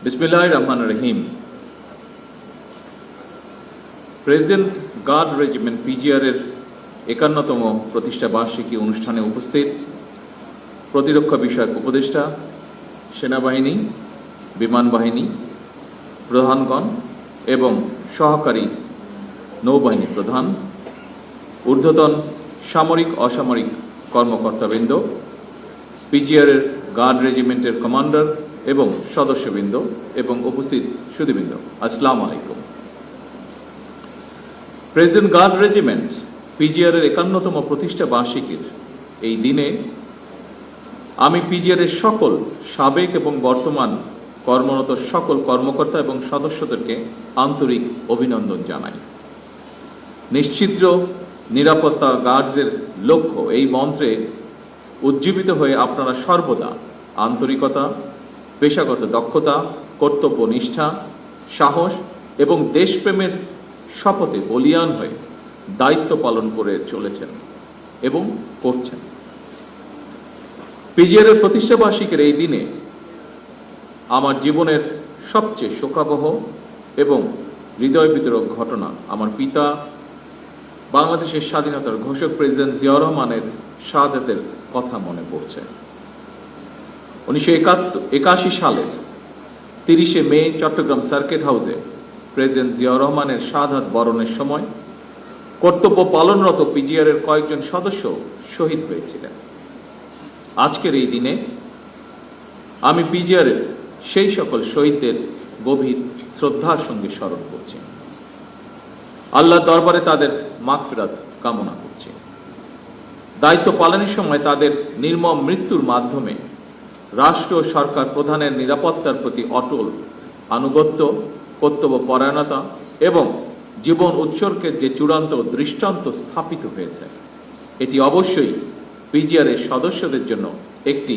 বিসমিল্লাহির রহমানির রহিম। Present guard regiment PGR এর ৫১তম প্রতিষ্ঠা বার্ষিকী অনুষ্ঠানে উপস্থিত প্রতিরক্ষা বিষয়ক উপদেষ্টা, সেনাবাহিনী, বিমান বাহিনী প্রধানগণ এবং সহকারী নৌবাহিনী প্রধান, ঊর্ধ্বতন সামরিক অসামরিক কর্মকর্তাবৃন্দ, পিজিআর এর গার্ড রেজিমেন্টের কমান্ডার এবং সদস্যবৃন্দ এবং উপস্থিত সুধীবৃন্দ, আসসালামু আলাইকুম। প্রেজেন্ট গার্ড রেজিমেন্ট পিজিআর এর ৫১তম প্রতিষ্ঠা বার্ষিকীর এই দিনে আমি পিজিআর এর সকল সাবেক এবং বর্তমান কর্মরত সকল কর্মকর্তা এবং সদস্যদেরকে আন্তরিক অভিনন্দন জানাই। নিশ্চিদ্র নিরাপত্তা গার্ডসের লক্ষ্য এই মন্ত্রে উজ্জীবিত হয়ে আপনারা সর্বদা আন্তরিকতা, পেশাগত দক্ষতা, কর্তব্য নিষ্ঠা, সাহস এবং দেশপ্রেমের শপথে বলীয়ান হয়ে দায়িত্ব পালন করে চলেছেন এবং করছেন। পিজিআর এর প্রতিষ্ঠা বার্ষিকীর এই দিনে আমার জীবনের সবচেয়ে শোকাবহ এবং হৃদয় বিদারক ঘটনা আমার পিতা, বাংলাদেশের স্বাধীনতার ঘোষক প্রেসিডেন্ট জিয়াউর রহমানের শাহাদাতের কথা মনে পড়ছে। ১৯৮১ সালের ৩০শে মে চট্টগ্রাম সার্কিট হাউসে প্রেসিডেন্ট জিয়াউর রহমানের শাহাদাত বরণের সময় কর্তব্য পালনরত পিজিআর এর কয়েকজন সদস্য শহীদ হয়েছিলেন। আজকের এই দিনে আমি পিজিআর এর সেই সকল শহীদদের গভীর শ্রদ্ধার সঙ্গে স্মরণ করছি। আল্লাহর দরবারে তাদের মাগফিরাত কামনা করছি। দায়িত্ব পালনের সময় তাদের নির্মম মৃত্যুর মাধ্যমে রাষ্ট্র ও সরকার প্রধানের নিরাপত্তার প্রতি অটল আনুগত্য, কর্তব্য পরায়ণতা এবং জীবন উৎসর্গের যে চূড়ান্ত দৃষ্টান্ত স্থাপিত হয়েছে, এটি অবশ্যই পিজিআর এর সদস্যদের জন্য একটি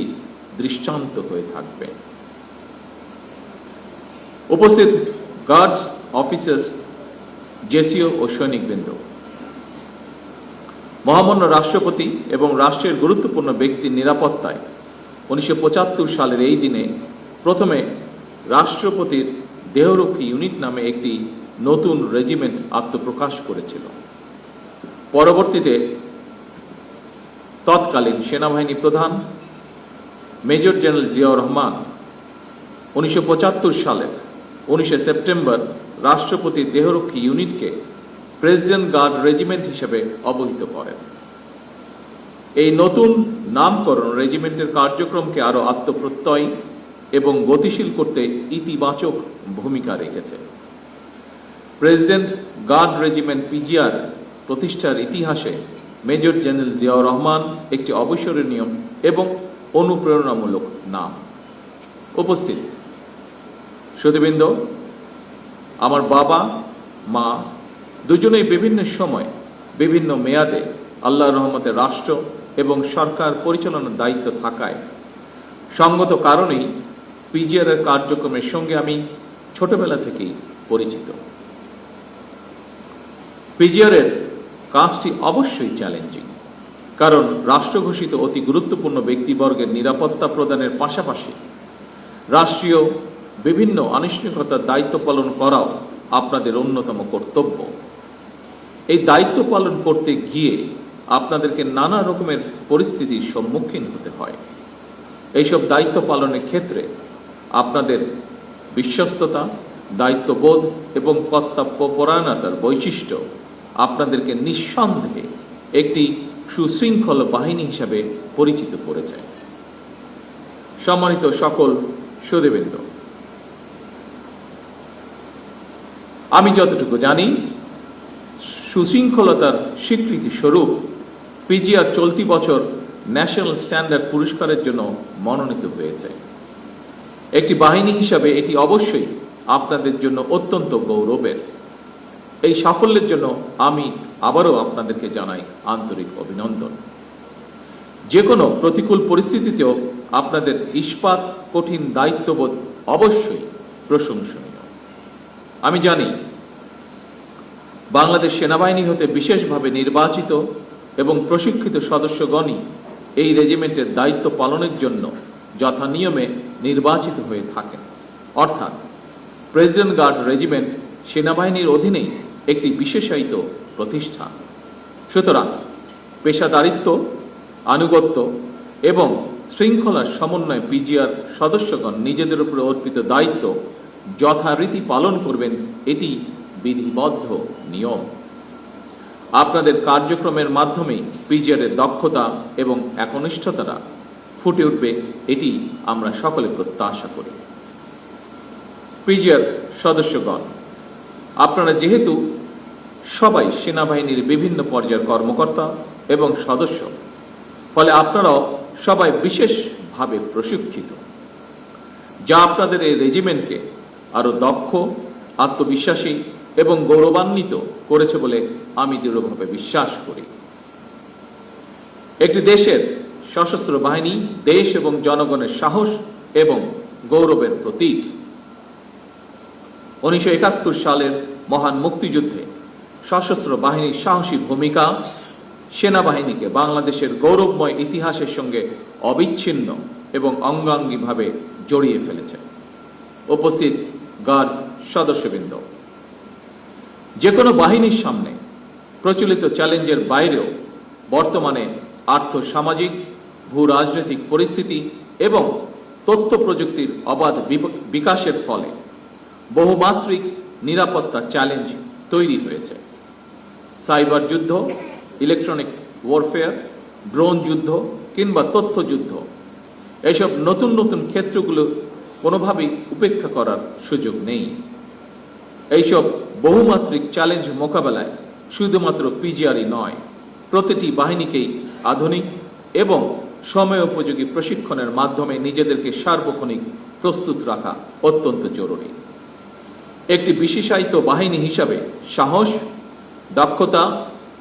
দৃষ্টান্ত হয়ে থাকবে। উপস্থিত গার্ডস অফিসার, জেসিও ও সৈনিকবৃন্দ, মহামান্য রাষ্ট্রপতি এবং রাষ্ট্রের গুরুত্বপূর্ণ ব্যক্তির নিরাপত্তায় ১৯৭৫ সালের এই দিনে প্রথমে রাষ্ট্রপতির দেহরক্ষী ইউনিট নামে একটি নতুন রেজিমেন্ট আত্মপ্রকাশ করেছিল। পরবর্তীতে তৎকালীন সেনাবাহিনী প্রধান মেজর জেনারেল জিয়াউর রহমান ১৯৭৫ সালের ১৯শে সেপ্টেম্বর রাষ্ট্রপতির দেহরক্ষী ইউনিটকে প্রেসিডেন্ট গার্ড রেজিমেন্ট হিসেবে অবহিত করেন। এই নতুন নামকরণ রেজিমেন্টের কার্যক্রমকে আরো আত্মপ্রত্যয়ী এবং গতিশীল করতে ইতিবাচক ভূমিকা রেখেছে। প্রেসিডেন্ট গার্ড রেজিমেন্ট পিজিআর প্রতিষ্ঠার ইতিহাসে মেজর জেনারেল জিয়াউর রহমান একটি অবিস্মরণীয় এবং অনুপ্রেরণামূলক নাম। উপস্থিত সুধীবৃন্দ, আমার বাবা মা দুজনেই বিভিন্ন সময় বিভিন্ন মেয়াদে আল্লাহর রহমতে রাষ্ট্র এবং সরকার পরিচালনার দায়িত্ব থাকায় সঙ্গত কারণেই পিজিআর এর কার্যক্রমের সঙ্গে আমি ছোটবেলা থেকেই পরিচিত। পিজিআর এর কাজটি অবশ্যই চ্যালেঞ্জিং, কারণ রাষ্ট্র ঘোষিত অতি গুরুত্বপূর্ণ ব্যক্তিবর্গের নিরাপত্তা প্রদানের পাশাপাশি রাষ্ট্রীয় বিভিন্ন আনুষ্ঠানিকতার দায়িত্ব পালন করাও আপনাদের অন্যতম কর্তব্য। এই দায়িত্ব পালন করতে গিয়ে আপনাদেরকে নানা রকমের পরিস্থিতির সম্মুখীন হতে হয়। এইসব দায়িত্ব পালনের ক্ষেত্রে আপনাদের বিশ্বস্ততা, দায়িত্ববোধ এবং কর্তব্য পরায়ণতার বৈশিষ্ট্য আপনাদেরকে নিঃসন্দেহে একটি সুশৃঙ্খল বাহিনী হিসাবে পরিচিত করেছে। সম্মানিত সকল সুধীবৃন্দ, আমি যতটুকু জানি, সুশৃঙ্খলতার স্বীকৃতি স্বরূপ পিজিআর চলতি বছর ন্যাশনাল স্ট্যান্ডার্ড পুরস্কারের জন্য মনোনীত হয়েছে। একটি বাহিনী হিসাবে এটি অবশ্যই আপনাদের জন্য অত্যন্ত গৌরবের। এই সাফল্যের জন্য আমি আবারও আপনাদেরকে জানাই আন্তরিক অভিনন্দন। যে কোনো প্রতিকূল পরিস্থিতিতেও আপনাদের ইস্পাত কঠিন দায়িত্ববোধ অবশ্যই প্রশংসনীয়। আমি জানি বাংলাদেশ সেনাবাহিনী হতে বিশেষভাবে নির্বাচিত এবং প্রশিক্ষিত সদস্যগণই এই রেজিমেন্টের দায়িত্ব পালনের জন্য যথানিয়মে নির্বাচিত হয়ে থাকেন। অর্থাৎ প্রেসিডেন্ট গার্ড রেজিমেন্ট সেনাবাহিনীর অধীনেই একটি বিশেষায়িত প্রতিষ্ঠান। সুতরাং পেশাদারিত্ব, আনুগত্য এবং শৃঙ্খলার সমন্বয়ে পিজিআর সদস্যগণ নিজেদের উপর অর্পিত দায়িত্ব যথারীতি পালন করবেন, এটি বিধিবদ্ধ নিয়ম। আপনাদের কার্যক্রমের মাধ্যমে পিজিআরের দক্ষতা এবং একনিষ্ঠতা ফুটে উঠবে, এটি আমরা সকলে প্রত্যাশা করি। পিজিআর সদস্যগণ, আপনারা যেহেতু সবাই সেনাবাহিনীর বিভিন্ন পর্যায়ের কর্মকর্তা এবং সদস্য, ফলে আপনারাও সবাই বিশেষভাবে প্রশিক্ষিত, যা আপনাদের এই রেজিমেন্টকে আরো দক্ষ, আত্মবিশ্বাসী এবং গৌরবান্বিত করেছে বলে আমি দৃঢ়ভাবে বিশ্বাস করি। একটি দেশের সশস্ত্র বাহিনী দেশ এবং জনগণের সাহস এবং গৌরবের প্রতীক। 1971 সালের মহান মুক্তিযুদ্ধে সশস্ত্র বাহিনীর সাহসী ভূমিকা সেনাবাহিনীকে বাংলাদেশের গৌরবময় ইতিহাসের সঙ্গে অবিচ্ছিন্ন এবং অঙ্গাঙ্গিভাবে জড়িয়ে ফেলেছে। উপস্থিত গার্ডস সদস্যবৃন্দ, যে কোনো বাহিনীর সামনে প্রচলিত চ্যালেঞ্জের বাইরেও বর্তমানে আর্থ-সামাজিক, ভূ-রাজনৈতিক পরিস্থিতি এবং তথ্য প্রযুক্তির অবাধ বিকাশের ফলে বহুমাত্রিক নিরাপত্তা চ্যালেঞ্জ তৈরি হয়েছে। সাইবার যুদ্ধ, ইলেকট্রনিক ওয়ারফেয়ার, ড্রোন যুদ্ধ কিংবা তথ্য যুদ্ধ, এসব নতুন নতুন ক্ষেত্রগুলো কোনোভাবেই উপেক্ষা করার সুযোগ নেই। এইসব বহুমাত্রিক চ্যালেঞ্জ মোকাবেলায় শুধুমাত্র পিজিআরই নয়, প্রতিটি বাহিনীকেই আধুনিক এবং সময়োপযোগী প্রশিক্ষণের মাধ্যমে নিজেদেরকে সার্বক্ষণিক প্রস্তুত রাখা অত্যন্ত জরুরি। একটি বিশেষায়িত বাহিনী হিসাবে সাহস, দক্ষতা,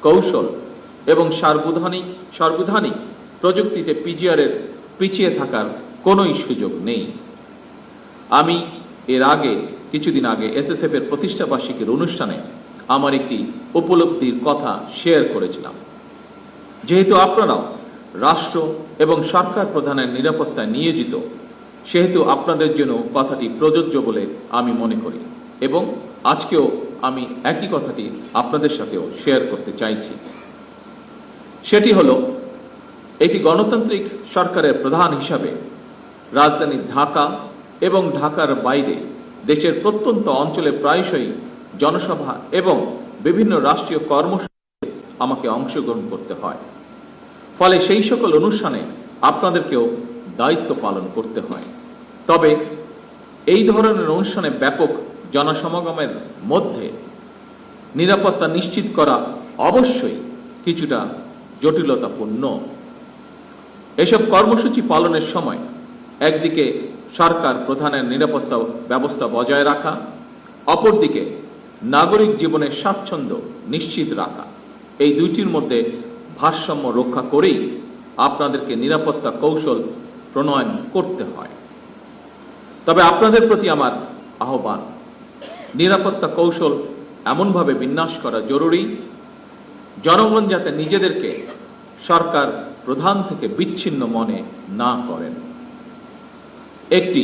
কৌশল এবং সার্বধানিক প্রযুক্তিতে পিজিআরের পিছিয়ে থাকার কোনোই সুযোগ নেই। আমি এর আগে কিছুদিন আগে এসএসএফ এর প্রতিষ্ঠা বার্ষিকীর অনুষ্ঠানে আমার একটি উপলব্ধির কথা শেয়ার করেছিলাম। যেহেতু আপনারাও রাষ্ট্র এবং সরকার প্রধানের নিরাপত্তায় নিয়োজিত, সেহেতু আপনাদের জন্য কথাটি প্রযোজ্য বলে আমি মনে করি এবং আজকেও আমি একই কথাটি আপনাদের সাথেও শেয়ার করতে চাইছি। সেটি হলো, একটি গণতান্ত্রিক সরকারের প্রধান হিসাবে রাজধানী ঢাকা এবং ঢাকার বাইরে দেশের প্রত্যন্ত অঞ্চলে প্রায়শই জনসভা এবং বিভিন্ন রাষ্ট্রীয় কর্মসূচিতে আমাকে অংশগ্রহণ করতে হয়। ফলে সেই সকল অনুষ্ঠানে আপনাদেরকেও দায়িত্ব পালন করতে হয়। তবে এই ধরনের অনুষ্ঠানে ব্যাপক জনসমাগমের মধ্যে নিরাপত্তা নিশ্চিত করা অবশ্যই কিছুটা জটিলতাপূর্ণ। এসব কর্মসূচি পালনের সময় একদিকে সরকার প্রধানের নিরাপত্তা ব্যবস্থা বজায় রাখা, অপরদিকে নাগরিক জীবনের স্বাচ্ছন্দ্য নিশ্চিত রাখা, এই দুইটির মধ্যে ভারসাম্য রক্ষা করেই আপনাদেরকে নিরাপত্তা কৌশল প্রণয়ন করতে হয়। তবে আপনাদের প্রতি আমার আহ্বান, নিরাপত্তা কৌশল এমনভাবে বিন্যাস করা জরুরি, জনগণ যাতে নিজেদেরকে সরকার প্রধান থেকে বিচ্ছিন্ন মনে না করেন। একটি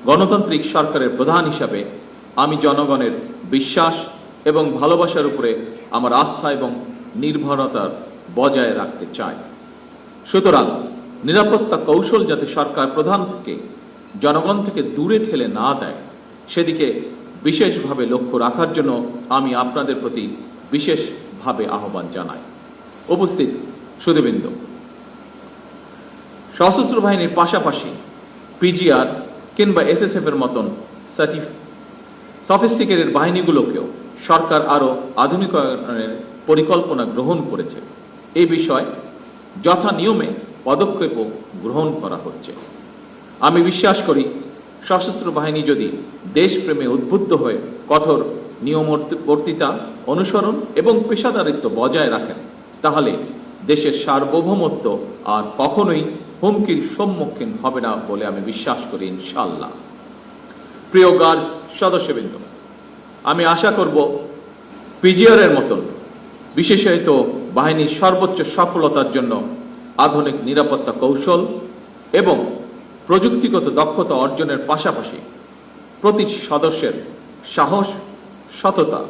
গণতান্ত্রিক সরকারের প্রধান হিসাবে আমি জনগণের বিশ্বাস এবং ভালোবাসার উপরে আমার আস্থা এবং নির্ভরতা বজায় রাখতে চাই। সুতরাং নিরাপত্তা কৌশল যাতে সরকার প্রধান থেকে জনগণ থেকে দূরে ঠেলে না দেয়, সেদিকে বিশেষভাবে লক্ষ্য রাখার জন্য আমি আপনাদের প্রতি বিশেষভাবে আহ্বান জানাই। উপস্থিত সুধীবৃন্দ, সশস্ত্র বাহিনীর পাশাপাশি পিজিআর কিংবা এসএসএফ এর মতন সফিস্টিকেটেড বাহিনীগুলোকেও সরকার আরো আধুনিকায়নের পরিকল্পনা গ্রহণ করেছে। এই বিষয়ে যথা নিয়মে পদক্ষেপও গ্রহণ করা হচ্ছে। আমি বিশ্বাস করি, সশস্ত্র বাহিনী যদি দেশপ্রেমে উদ্বুদ্ধ হয়ে কঠোর নিয়মবর্তিতা অনুসরণ এবং পেশাদারিত্ব বজায় রাখেন, তাহলে দেশের সার্বভৌমত্ব আর কখনোই হুমকির সম্মুখীন হবে না বলে আমি বিশ্বাস করি, ইনশাআল্লাহ। প্রিয় গার্ডস সদস্যবৃন্দ, আমি আশা করব পিজিআর এর মতন বিশেষায়িত বাহিনীর সর্বোচ্চ সফলতার জন্য আধুনিক নিরাপত্তা কৌশল এবং প্রযুক্তিগত দক্ষতা অর্জনের পাশাপাশি প্রতিটি সদস্যের সাহস, সততা,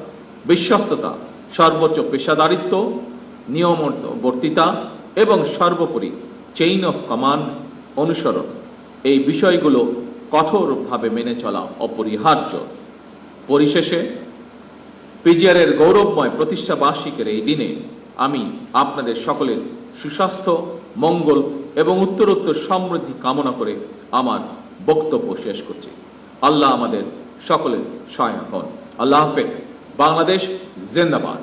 বিশ্বস্ততা, সর্বোচ্চ পেশাদারিত্ব, নিয়মবর্তিতা এবং সর্বোপরি চেইন অফ কমান্ড অনুসরণ, এই বিষয়গুলো কঠোরভাবে মেনে চলা অপরিহার্য। পরিশেষে পিজিআরের গৌরবময় প্রতিষ্ঠা বার্ষিকীর এই দিনে আমি আপনাদের সকলের সুস্বাস্থ্য, মঙ্গল এবং উত্তরোত্তর সমৃদ্ধি কামনা করে আমার বক্তব্য শেষ করছি। আল্লাহ আমাদের সকলের সহায় হন। আল্লাহ হাফেজ। বাংলাদেশ জিন্দাবাদ।